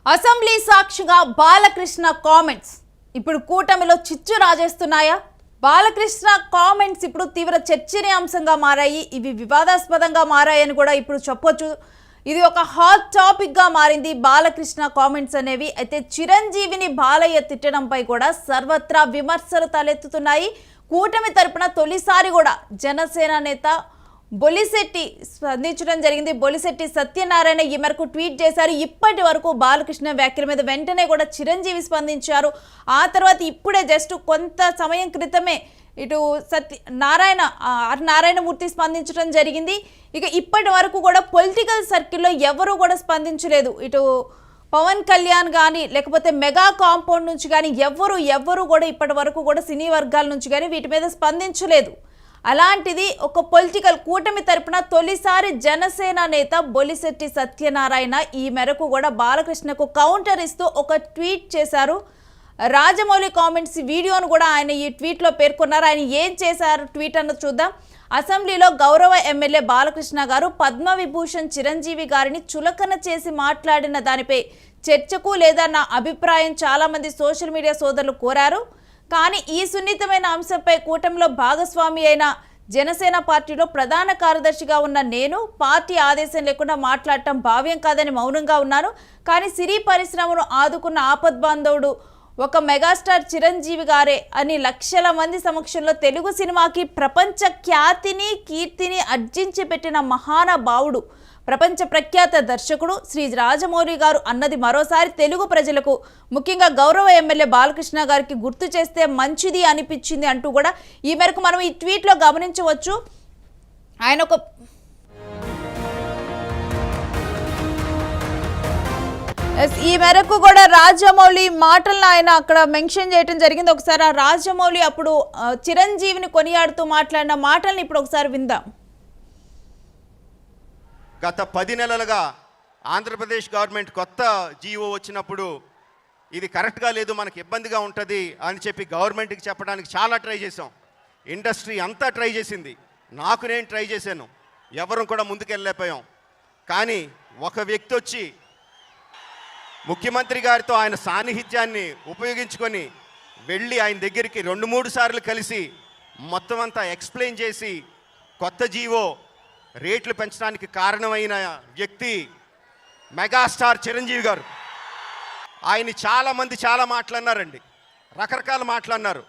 Assembly సాక్షిగా Balakrishna comments ఇప్పుడు కూటమిలో చిచ్చు రాజేస్తున్నాయా? బాలకృష్ణ కామెంట్స్ ఇప్పుడు తీవ్ర చర్చనీయాంశంగా మారాయి. ఇవి వివాదాస్పదంగా మారాయని కూడా ఇప్పుడు చెప్పొచ్చు. ఇది ఒక హాట్ టాపిక్ గా మారింది బాలకృష్ణ కామెంట్స్ అనేవి. అయితే చిరంజీవిని బాలయ్య తిట్టడంపై కూడా సర్వత్రా విమర్శలు తలెత్తుతున్నాయి. కూటమి తరపున తొలిసారి కూడా జనసేన నేత బొలిశెట్టి స్పందించడం జరిగింది. బొలిశెట్టి సత్యనారాయణ ఈ మేరకు ట్వీట్ చేశారు. ఇప్పటి వరకు బాలకృష్ణ వ్యాఖ్యల మీద వెంటనే కూడా చిరంజీవి స్పందించారు. ఆ తర్వాత ఇప్పుడే జస్ట్ కొంత సమయం క్రితమే ఇటు నారాయణమూర్తి స్పందించడం జరిగింది. ఇక ఇప్పటి వరకు కూడా పొలిటికల్ సర్కిల్లో ఎవరు కూడా స్పందించలేదు. ఇటు పవన్ కళ్యాణ్ కానీ లేకపోతే మెగా కాంపౌండ్ నుంచి కానీ ఎవరు కూడా ఇప్పటి వరకు కూడా సినీ వర్గాల నుంచి కానీ వీటి మీద స్పందించలేదు. అలాంటిది ఒక పొలిటికల్ కూటమి తరపున తొలిసారి జనసేన నేత బొలిశెట్టి సత్యనారాయణ ఈ మేరకు కూడా బాలకృష్ణకు కౌంటర్ ఇస్తూ ఒక ట్వీట్ చేశారు. రాజమౌళి కామెంట్స్ వీడియోను కూడా ఆయన ఈ ట్వీట్లో పేర్కొన్నారు. ఆయన ఏం చేశారు ట్వీట్ అన్నది చూద్దాం. అసెంబ్లీలో గౌరవ ఎమ్మెల్యే బాలకృష్ణ గారు పద్మవిభూషణ్ చిరంజీవి గారిని చులకన చేసి మాట్లాడిన దానిపై చర్చకు లేదా నా అభిప్రాయం చాలామంది సోషల్ మీడియా సోదరులు కోరారు. కానీ ఈ సున్నితమైన అంశంపై కూటమిలో భాగస్వామి అయిన జనసేన పార్టీలో ప్రధాన కార్యదర్శిగా ఉన్న నేను పార్టీ ఆదేశం లేకుండా మాట్లాడటం భావ్యం కాదని మౌనంగా ఉన్నాను. కానీ సినీ పరిశ్రమను ఆదుకున్న ఆపద్బాంధవుడు ఒక మెగాస్టార్ చిరంజీవి గారే అని లక్షల మంది సమక్షంలో తెలుగు సినిమాకి ప్రపంచ ఖ్యాతిని కీర్తిని అర్జించి పెట్టిన మహానుభావుడు ప్రపంచ ప్రఖ్యాత దర్శకుడు శ్రీ రాజమౌళి గారు అన్నది మరోసారి తెలుగు ప్రజలకు ముఖ్యంగా గౌరవ ఎమ్మెల్యే బాలకృష్ణ గారికి గుర్తు చేస్తే మంచిది అనిపించింది అంటూ కూడా ఈ మేరకు మనం ఈ ట్వీట్లో గమనించవచ్చు. ఆయన ఈ మేరకు కూడా రాజమౌళి మాటలను ఆయన అక్కడ మెన్షన్ చేయడం జరిగింది. ఒకసారి ఆ రాజమౌళి అప్పుడు చిరంజీవిని కొనియాడుతూ మాట్లాడిన మాటల్ని ఇప్పుడు ఒకసారి విందాం. గత 10 నెలలుగా ఆంధ్రప్రదేశ్ గవర్నమెంట్ కొత్త జీవో వచ్చినప్పుడు ఇది కరెక్ట్గా లేదు, మనకి ఇబ్బందిగా ఉంటుంది అని చెప్పి గవర్నమెంట్కి చెప్పడానికి చాలా ట్రై చేసాం. ఇండస్ట్రీ అంతా ట్రై చేసింది, నేను ట్రై చేశాను, ఎవరు కూడా ముందుకెళ్ళలేకపోయాం. కానీ ఒక వ్యక్తి వచ్చి ముఖ్యమంత్రి గారితో ఆయన సాన్నిహిత్యాన్ని ఉపయోగించుకొని వెళ్ళి ఆయన దగ్గరికి 2-3 సార్లు కలిసి మొత్తం అంతా ఎక్స్ప్లెయిన్ చేసి కొత్త జీవో రేట్లు పెంచడానికి కారణమైన వ్యక్తి మెగాస్టార్ చిరంజీవి గారు. ఆయన చాలామంది చాలా మాట్లాడినారండి, రకరకాల మాట్లాడినారు.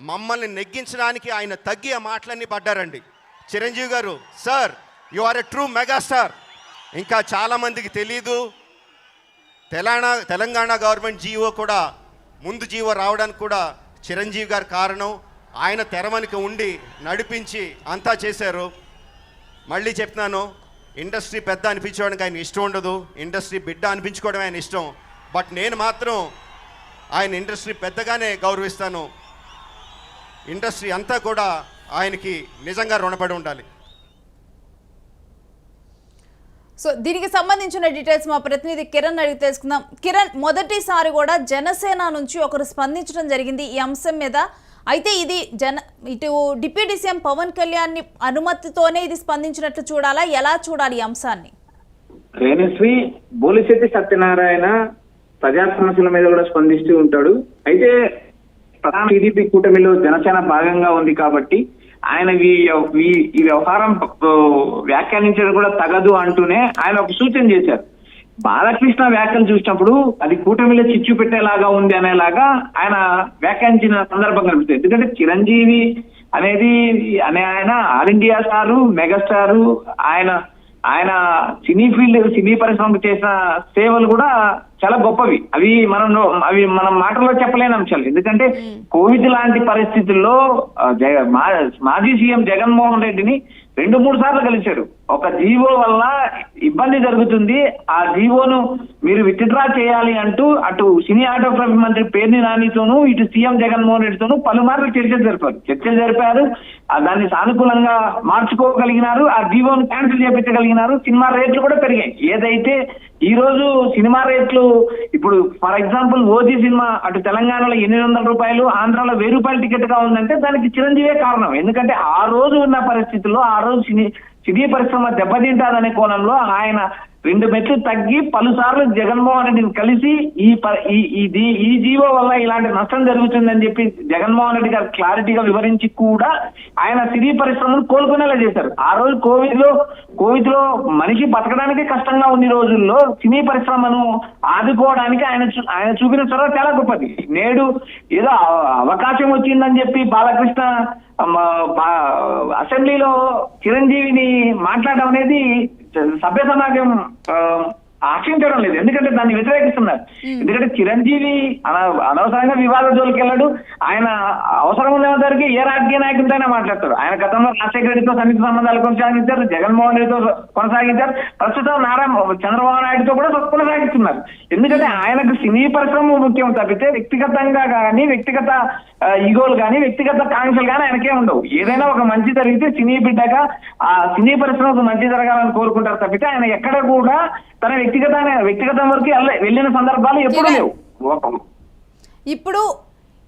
మమ్మల్ని నెగ్గించడానికి ఆయన తగ్గి ఆ మాటలన్నీ పడ్డారండి. చిరంజీవి గారు, sir you are a true megastar. ఇంకా చాలామందికి తెలీదు, తెలంగాణ గవర్నమెంట్ జీవో కూడా ముందు జీవో రావడానికి కూడా చిరంజీవి గారు కారణం. ఆయన తెరమనికి ఉండి నడిపించి అంతా చేశారు. మళ్ళీ చెప్తున్నాను, ఇండస్ట్రీ పెద్ద అనిపించుకోవడానికి ఆయన ఇష్టం ఉండదు, ఇండస్ట్రీ బిడ్డ అనిపించుకోవడం ఆయన ఇష్టం. బట్ నేను మాత్రం ఆయన ఇండస్ట్రీ పెద్దగానే గౌరవిస్తాను. ఇండస్ట్రీ అంతా కూడా ఆయనకి నిజంగా రుణపడి ఉండాలి. సో దీనికి సంబంధించిన డీటెయిల్స్ మా ప్రతినిధి కిరణ్ అడిగి తెలుసుకుందాం. కిరణ్, మొదటిసారి కూడా జనసేన నుంచి ఒకరు స్పందించడం జరిగింది ఈ అంశం మీద. అయితే ఇది ఇటు డిప్యూటీ సీఎం పవన్ కళ్యాణ్ అనుమతితోనే ఇది స్పందించినట్లు చూడాలా, ఎలా చూడాలి ఈ అంశాన్ని? రేణుశ్రీ, బొలిశెట్టి సత్యనారాయణ ప్రజా సమస్యల మీద కూడా స్పందిస్తూ ఉంటాడు. అయితే ప్రధాన టీడీపీ కూటమిలో జనసేన భాగంగా ఉంది కాబట్టి ఆయన ఈ వ్యవహారం వ్యాఖ్యానించడం కూడా తగదు అంటూనే ఆయన ఒక సూచన చేశారు. బాలకృష్ణ వ్యాఖ్యలు చూసినప్పుడు అది కూటమిలో చిచ్చు పెట్టేలాగా ఉంది అనేలాగా ఆయన వ్యాఖ్యానించిన సందర్భం కనిపిస్తుంది. ఎందుకంటే చిరంజీవి ఆయన ఆల్ ఇండియా స్టారు, మెగాస్టారు. ఆయన సినీ పరిశ్రమకు చేసిన సేవలు కూడా చాలా గొప్పవి. అవి మనం మాటల్లో చెప్పలేని అంశాలు. ఎందుకంటే కోవిడ్ లాంటి పరిస్థితుల్లో మాజీ సీఎం జగన్మోహన్ రెడ్డిని 2-3 సార్లు కలిశారు. ఒక జీవో వల్ల ఇబ్బంది జరుగుతుంది, ఆ జీవోను మీరు విత్డ్రా చేయాలి అంటూ అటు సినీ ఆటోగ్రఫీ మంత్రి పేర్ని నానితోనూ ఇటు సీఎం జగన్మోహన్ రెడ్డితోనూ పలుమార్లు చర్చలు జరిపారు. దాన్ని సానుకూలంగా మార్చుకోగలిగినారు, ఆ జీవోను క్యాన్సిల్ చేయించగలిగినారు. సినిమా రేట్లు కూడా పెరిగాయి. ఏదైతే ఈ రోజు సినిమా రేట్లు ఇప్పుడు ఫర్ ఎగ్జాంపుల్ ఓజీ సినిమా అటు తెలంగాణలో 800 రూపాయలు, ఆంధ్రాలో 1000 రూపాయల టికెట్ గా ఉందంటే దానికి చిరంజీవే కారణం. ఎందుకంటే ఆ రోజు ఉన్న పరిస్థితుల్లో ఆ రోజు సినీ పరిశ్రమ దెబ్బతింటారనే కోణంలో ఆయన 2 మెట్లు తగ్గి పలుసార్లు జగన్మోహన్ రెడ్డిని కలిసి ఈ జీవో వల్ల ఇలాంటి నష్టం జరుగుతుందని చెప్పి జగన్మోహన్ రెడ్డి గారు క్లారిటీగా వివరించి కూడా ఆయన సినీ పరిశ్రమను కోలుకునేలా చేశారు. ఆ రోజు కోవిడ్ లో మనిషి బతకడానికి కష్టంగా ఉన్న రోజుల్లో సినీ పరిశ్రమను ఆదుకోవడానికి ఆయన చూపిన చొరవ చాలా గొప్పది. నేడు ఏదో అవకాశం వచ్చిందని చెప్పి బాలకృష్ణ అసెంబ్లీలో చిరంజీవిని మాట్లాడడం అనేది సభ్య సమాజం ఆశించడం లేదు. ఎందుకంటే దాన్ని వ్యతిరేకిస్తున్నారు. ఎందుకంటే చిరంజీవి అనవసరంగా వివాద జోలికి వెళ్ళాడు. ఆయన అవసరం ఉన్నంతవరకు ఏ రాజకీయ నాయకుడితోనే మాట్లాడతారు. ఆయన గతంలో రాజశేఖర రెడ్డితో సన్నిహిత సంబంధాలు కొనసాగించారు, జగన్మోహన్ రెడ్డితో కొనసాగించారు, ప్రస్తుతం చంద్రబాబు నాయుడుతో కూడా కొనసాగిస్తున్నారు. ఎందుకంటే ఆయనకు సినీ పరిశ్రమ ముఖ్యం తప్పితే వ్యక్తిగతంగా కానీ వ్యక్తిగత ఈగోలు కానీ వ్యక్తిగత కాంక్షలు కానీ ఆయనకే ఉండవు. ఏదైనా ఒక మంచి జరిగితే సినీ బిడ్డగా ఆ సినీ పరిశ్రమకు మంచి జరగాలని కోరుకుంటారు తప్పితే ఆయన ఎక్కడ కూడా తన వ్యక్తిగతం వరకు వెళ్ళిన సందర్భాలు ఎప్పుడూ లేవు. ఇప్పుడు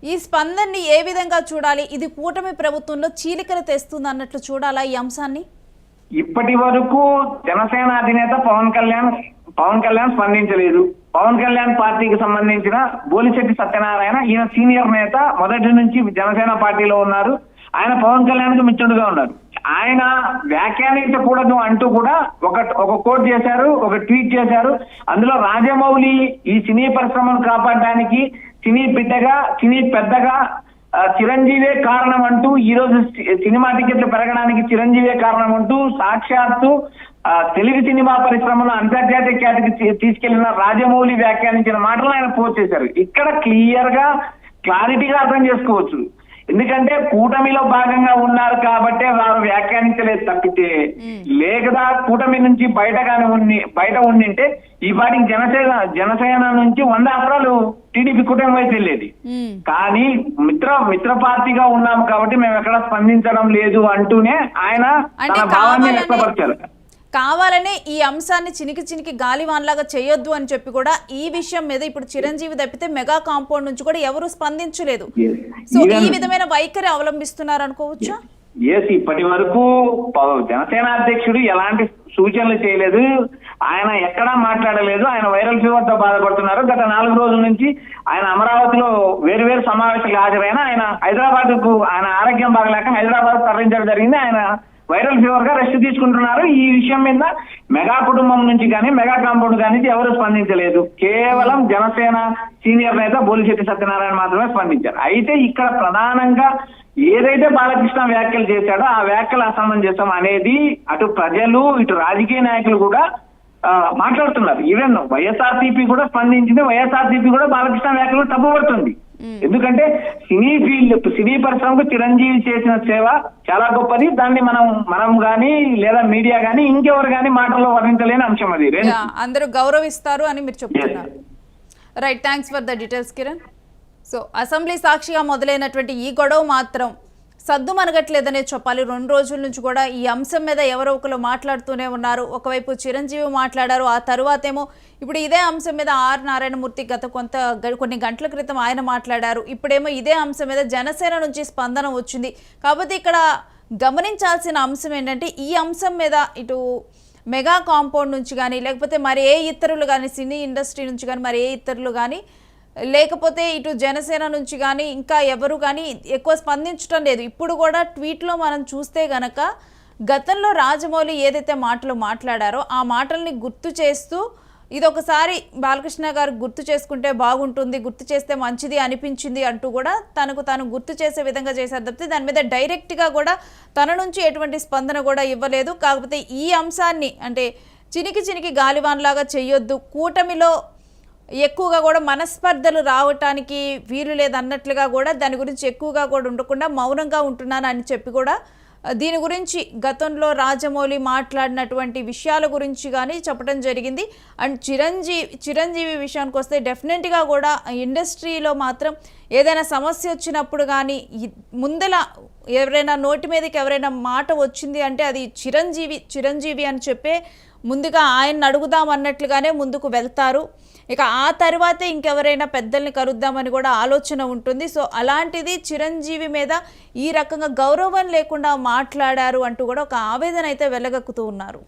ఈ స్పందనని ఏ విధంగా చూడాలి? ఇది కూటమి ప్రభుత్వంలో చీలికలు తెస్తుంది అన్నట్లు చూడాలా ఈ అంశాన్ని? ఇప్పటి వరకు జనసేన అధినేత పవన్ కళ్యాణ్ స్పందించలేదు. పవన్ కళ్యాణ్ పార్టీకి సంబంధించిన బోలిశెట్టి సత్యనారాయణ, ఈయన సీనియర్ నేత, మొదటి నుంచి జనసేన పార్టీలో ఉన్నారు. ఆయన పవన్ కళ్యాణ్ కు మిత్రుడుగా ఉన్నారు. ఆయన వ్యాఖ్యానించకూడదు అంటూ కూడా ఒక కోట్ చేశారు, ఒక ట్వీట్ చేశారు. అందులో రాజమౌళి ఈ సినీ పరిశ్రమను కాపాడడానికి సినీ బిడ్డగా సినీ పెద్దగా చిరంజీవే కారణం అంటూ, ఈ రోజు సినిమా టికెట్లు పెరగడానికి చిరంజీవే కారణం అంటూ సాక్షాత్తు తెలుగు సినిమా పరిశ్రమను అంతర్జాతీయ ఖ్యాతికి తీసుకెళ్లిన రాజమౌళి వ్యాఖ్యానించిన మాటలు ఆయన పోస్ట్ చేశారు. ఇక్కడ క్లారిటీగా అర్థం చేసుకోవచ్చు. ఎందుకంటే కూటమిలో భాగంగా ఉన్నారు కాబట్టి వారు వ్యాఖ్యానించలేదు తప్పితే, లేకదా కూటమి నుంచి బయట ఉండింటే ఈ పాటికి జనసేన నుంచి 100 అస్త్రాలు టీడీపీ కూటమి వైపు వెళ్ళేది. కానీ మిత్ర పార్టీగా ఉన్నాము కాబట్టి మేము ఎక్కడ స్పందించడం లేదు అంటూనే ఆయన తన భావాన్ని వ్యక్తపరిచారు. కావాలనే ఈ అంశాన్ని చినికి గాలివాన్లాగా చేయొద్దు అని చెప్పి కూడా ఈ విషయం మీద ఇప్పుడు చిరంజీవి తప్పితే మెగా కాంపౌండ్ నుంచి కూడా ఎవరు స్పందించలేదు. సో ఈ విధమైన వైఖరి అవలంబిస్తున్నారు అనుకోవచ్చా? ఇప్పటి వరకు జనసేన అధ్యక్షుడు ఎలాంటి సూచనలు చేయలేదు. ఆయన ఎక్కడా మాట్లాడలేదు. ఆయన వైరల్ ఫీవర్ తో బాధపడుతున్నారు. గత 4 రోజుల నుంచి ఆయన అమరావతిలో వేరు సమావేశాలకు హాజరైన ఆయన హైదరాబాద్ కు ఆయన ఆరోగ్యం బాగలేక హైదరాబాద్ తరలించడం జరిగింది. ఆయన వైరల్ ఫీవర్ గా రెస్ట్ తీసుకుంటున్నారు. ఈ విషయం మీద మెగా కుటుంబం నుంచి కానీ మెగా కాంపౌండ్ కానీ ఎవరు స్పందించలేదు. కేవలం జనసేన సీనియర్ నేత బోలిశెట్టి సత్యనారాయణ మాత్రమే స్పందించారు. అయితే ఇక్కడ ప్రధానంగా ఏదైతే బాలకృష్ణ వ్యాఖ్యలు చేశాడో ఆ వ్యాఖ్యలు అసమంజసం అనేది అటు ప్రజలు ఇటు రాజకీయ నాయకులు కూడా మాట్లాడుతున్నారు. ఈవెన్ వైఎస్ఆర్సీపీ కూడా స్పందించింది. వైఎస్ఆర్సీపీ కూడా బాలకృష్ణ వ్యాఖ్యలు తప్పుపడుతుంది. ఎందుకంటే సినీ పరిశ్రమకు చిరంజీవి చేసిన సేవ చాలా గొప్పది. దాన్ని మనం గానీ లేదా మీడియా గానీ ఇంకెవరు గానీ మాటల్లో వర్ణించలేని అంశం అది. అందరూ గౌరవిస్తారు అని మీరు చెప్తున్నారు. Right, thanks for the details Kiran. So assembly సాక్షిగా మొదలైనటువంటి ఈ గొడవ మాత్రం సద్దుమనగట్లేదనే చెప్పాలి. 2 రోజుల నుంచి కూడా ఈ అంశం మీద ఎవరో ఒకరు మాట్లాడుతూనే ఉన్నారు. ఒకవైపు చిరంజీవి మాట్లాడారు, ఆ తరువాతేమో ఇప్పుడు ఇదే అంశం మీద ఆర్ నారాయణమూర్తి కొన్ని గంటల క్రితం ఆయన మాట్లాడారు. ఇప్పుడేమో ఇదే అంశం మీద జనసేన నుంచి స్పందన వచ్చింది. కాబట్టి ఇక్కడ గమనించాల్సిన అంశం ఏంటంటే ఈ అంశం మీద ఇటు మెగా కాంపౌండ్ నుంచి కానీ లేకపోతే మరి ఏ ఇతరులు కానీ సినీ ఇండస్ట్రీ నుంచి కానీ మరి ఏ ఇతరులు కానీ లేకపోతే ఇటు జనసేన నుంచి కానీ ఇంకా ఎవరు కానీ ఎక్కువ స్పందించడం లేదు. ఇప్పుడు కూడా ట్వీట్లో మనం చూస్తే గనక గతంలో రాజమౌళి ఏదైతే మాటలు మాట్లాడారో ఆ మాటల్ని గుర్తు చేస్తూ ఇదొకసారి బాలకృష్ణ గారు గుర్తు చేసుకుంటే బాగుంటుంది, గుర్తు చేస్తే మంచిది అనిపించింది అంటూ కూడా తనకు తాను గుర్తు చేసే విధంగా చేశారు తప్పితే దాని మీద డైరెక్ట్గా కూడా తన నుంచి ఎటువంటి స్పందన కూడా ఇవ్వలేదు. కాకపోతే ఈ అంశాన్ని అంటే చినికి గాలివాన్లాగా చెయ్యొద్దు, కూటమిలో ఎక్కువగా కూడా మనస్పర్ధలు రావటానికి వీలు లేదన్నట్లుగా కూడా దాని గురించి ఎక్కువగా కూడా ఉండకుండా మౌనంగా ఉంటున్నాను అని చెప్పి కూడా దీని గురించి గతంలో రాజమౌళి మాట్లాడినటువంటి విషయాల గురించి కానీ చెప్పడం జరిగింది. అండ్ చిరంజీవి విషయానికి వస్తే డెఫినెట్గా కూడా ఇండస్ట్రీలో మాత్రం ఏదైనా సమస్య వచ్చినప్పుడు కానీ ముందల ఎవరైనా నోటి మీదకి ఎవరైనా మాట వచ్చింది అంటే అది చిరంజీవి అని చెప్పే ముందుగా ఆయన్ని అడుగుదాం అన్నట్లుగానే ముందుకు వెళ్తారు. ఇక ఆ తర్వాతే ఇంకెవరైనా పెద్దల్ని కలుద్దామని కూడా ఆలోచన ఉంటుంది. సో అలాంటిది చిరంజీవి మీద ఈ రకంగా గౌరవం లేకుండా మాట్లాడారు అంటూ కూడా ఒక ఆవేదన అయితే వెలగక్కుతూ ఉన్నారు.